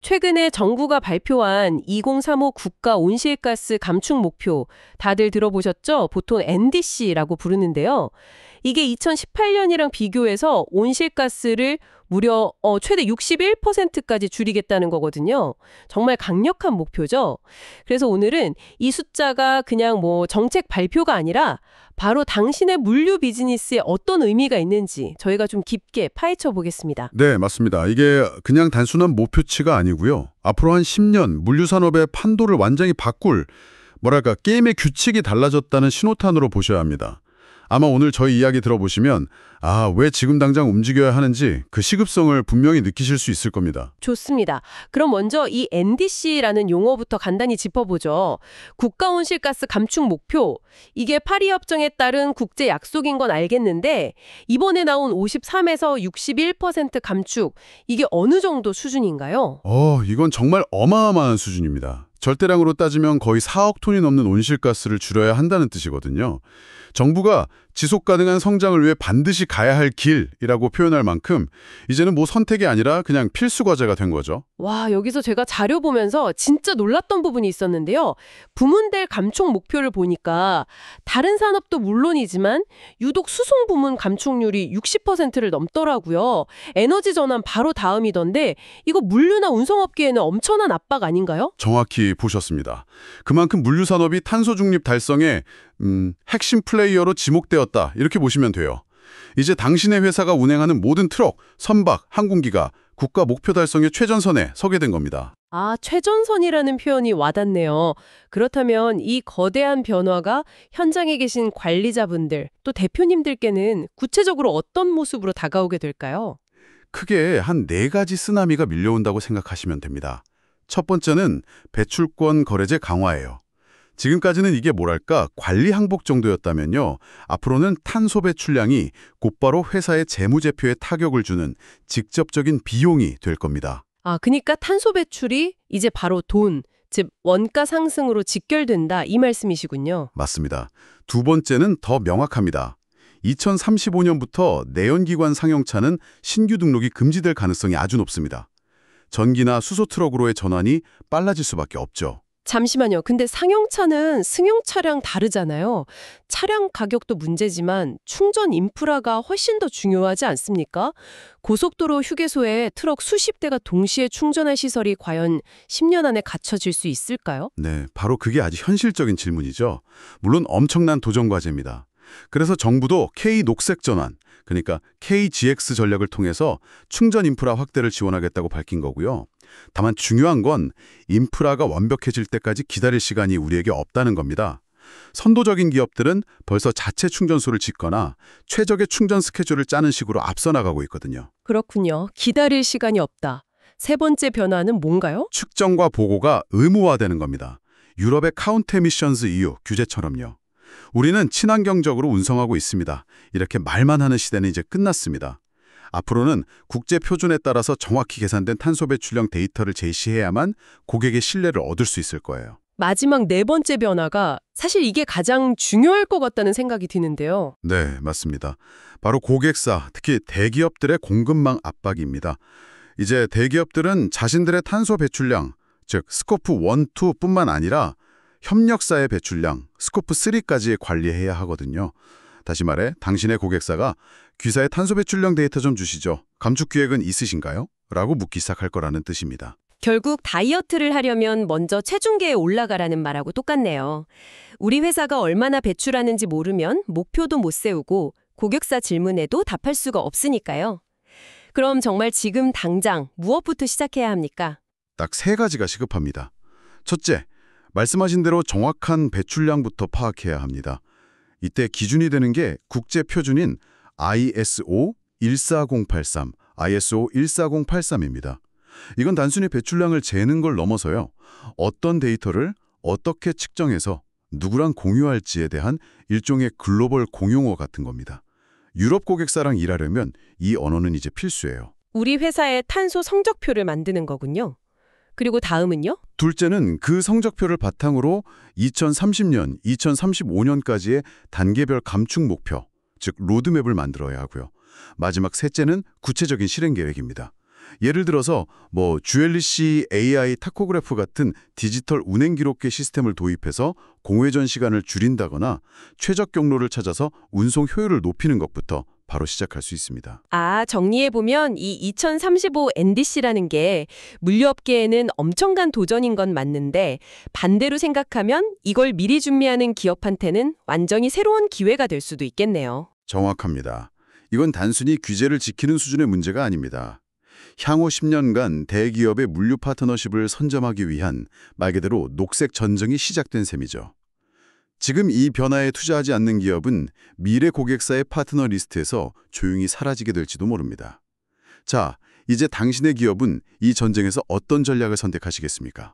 최근에 정부가 발표한 2035 국가 온실가스 감축 목표 다들 들어보셨죠? 보통 NDC라고 부르는데요. 이게 2018년이랑 비교해서 온실가스를 무려 최대 61%까지 줄이겠다는 거거든요. 정말 강력한 목표죠. 그래서 오늘은 이 숫자가 그냥 정책 발표가 아니라 바로 당신의 물류 비즈니스에 어떤 의미가 있는지 저희가 좀 깊게 파헤쳐 보겠습니다. 네, 맞습니다. 이게 그냥 단순한 목표치가 아니고요. 앞으로 한 10년 물류산업의 판도를 완전히 바꿀 게임의 규칙이 달라졌다는 신호탄으로 보셔야 합니다. 아마 오늘 저희 이야기 들어보시면 왜 지금 당장 움직여야 하는지 그 시급성을 분명히 느끼실 수 있을 겁니다. 좋습니다. 그럼 먼저 이 NDC라는 용어부터 간단히 짚어보죠. 국가 온실가스 감축 목표. 이게 파리 협정에 따른 국제 약속인 건 알겠는데 이번에 나온 53에서 61% 감축. 이게 어느 정도 수준인가요? 이건 정말 어마어마한 수준입니다. 절대량으로 따지면 거의 4억 톤이 넘는 온실가스를 줄여야 한다는 뜻이거든요. 정부가 지속 가능한 성장을 위해 반드시 가야 할 길이라고 표현할 만큼 이제는 선택이 아니라 그냥 필수 과제가 된 거죠. 와, 여기서 제가 자료 보면서 진짜 놀랐던 부분이 있었는데요. 부문별 감축 목표를 보니까 다른 산업도 물론이지만 유독 수송 부문 감축률이 60%를 넘더라고요. 에너지 전환 바로 다음이던데 이거 물류나 운송업계에는 엄청난 압박 아닌가요? 정확히 보셨습니다. 그만큼 물류산업이 탄소 중립 달성에 핵심 플레이어로 지목되었다 이렇게 보시면 돼요. 이제 당신의 회사가 운행하는 모든 트럭, 선박, 항공기가 국가 목표 달성의 최전선에 서게 된 겁니다. 최전선이라는 표현이 와닿네요. 그렇다면 이 거대한 변화가 현장에 계신 관리자분들, 또 대표님들께는 구체적으로 어떤 모습으로 다가오게 될까요? 크게 한 4가지 쓰나미가 밀려온다고 생각하시면 됩니다. 첫 번째는 배출권 거래제 강화예요. 지금까지는 이게 관리 항복 정도였다면요. 앞으로는 탄소 배출량이 곧바로 회사의 재무제표에 타격을 주는 직접적인 비용이 될 겁니다. 그러니까 탄소 배출이 이제 바로 돈, 즉 원가 상승으로 직결된다 이 말씀이시군요. 맞습니다. 두 번째는 더 명확합니다. 2035년부터 내연기관 상용차는 신규 등록이 금지될 가능성이 아주 높습니다. 전기나 수소 트럭으로의 전환이 빨라질 수밖에 없죠. 잠시만요. 근데 상용차는 승용차랑 다르잖아요. 차량 가격도 문제지만 충전 인프라가 훨씬 더 중요하지 않습니까? 고속도로 휴게소에 트럭 수십 대가 동시에 충전할 시설이 과연 10년 안에 갖춰질 수 있을까요? 네, 바로 그게 아주 현실적인 질문이죠. 물론 엄청난 도전 과제입니다. 그래서 정부도 K-녹색 전환, 그러니까 KGX 전략을 통해서 충전 인프라 확대를 지원하겠다고 밝힌 거고요. 다만 중요한 건 인프라가 완벽해질 때까지 기다릴 시간이 우리에게 없다는 겁니다. 선도적인 기업들은 벌써 자체 충전소를 짓거나 최적의 충전 스케줄을 짜는 식으로 앞서 나가고 있거든요. 그렇군요. 기다릴 시간이 없다. 세 번째 변화는 뭔가요? 측정과 보고가 의무화되는 겁니다. 유럽의 카운트 에미션즈 EU 규제처럼요. 우리는 친환경적으로 운송하고 있습니다. 이렇게 말만 하는 시대는 이제 끝났습니다. 앞으로는 국제 표준에 따라서 정확히 계산된 탄소 배출량 데이터를 제시해야만 고객의 신뢰를 얻을 수 있을 거예요. 마지막 네 번째 변화가 사실 이게 가장 중요할 것 같다는 생각이 드는데요. 네, 맞습니다. 바로 고객사, 특히 대기업들의 공급망 압박입니다. 이제 대기업들은 자신들의 탄소 배출량, 즉 스코프 1, 2뿐만 아니라 협력사의 배출량, 스코프 3까지 관리해야 하거든요. 다시 말해 당신의 고객사가 귀사의 탄소 배출량 데이터 좀 주시죠. 감축 계획은 있으신가요? 라고 묻기 시작할 거라는 뜻입니다. 결국 다이어트를 하려면 먼저 체중계에 올라가라는 말하고 똑같네요. 우리 회사가 얼마나 배출하는지 모르면 목표도 못 세우고 고객사 질문에도 답할 수가 없으니까요. 그럼 정말 지금 당장 무엇부터 시작해야 합니까? 딱 3가지가 시급합니다. 첫째, 말씀하신 대로 정확한 배출량부터 파악해야 합니다. 이때 기준이 되는 게 국제 표준인 ISO 14083, ISO 14083입니다. 이건 단순히 배출량을 재는 걸 넘어서요. 어떤 데이터를 어떻게 측정해서 누구랑 공유할지에 대한 일종의 글로벌 공용어 같은 겁니다. 유럽 고객사랑 일하려면 이 언어는 이제 필수예요. 우리 회사의 탄소 성적표를 만드는 거군요. 그리고 다음은요? 둘째는 그 성적표를 바탕으로 2030년, 2035년까지의 단계별 감축 목표, 즉 로드맵을 만들어야 하고요. 마지막 셋째는 구체적인 실행 계획입니다. 예를 들어서 주엘리시 AI 타코그래프 같은 디지털 운행 기록계 시스템을 도입해서 공회전 시간을 줄인다거나 최적 경로를 찾아서 운송 효율을 높이는 것부터 바로 시작할 수 있습니다. 정리해보면 이 2035 NDC라는 게 물류업계에는 엄청난 도전인 건 맞는데 반대로 생각하면 이걸 미리 준비하는 기업한테는 완전히 새로운 기회가 될 수도 있겠네요. 정확합니다. 이건 단순히 규제를 지키는 수준의 문제가 아닙니다. 향후 10년간 대기업의 물류 파트너십을 선점하기 위한 말 그대로 녹색 전쟁이 시작된 셈이죠. 지금 이 변화에 투자하지 않는 기업은 미래 고객사의 파트너 리스트에서 조용히 사라지게 될지도 모릅니다. 자, 이제 당신의 기업은 이 전쟁에서 어떤 전략을 선택하시겠습니까?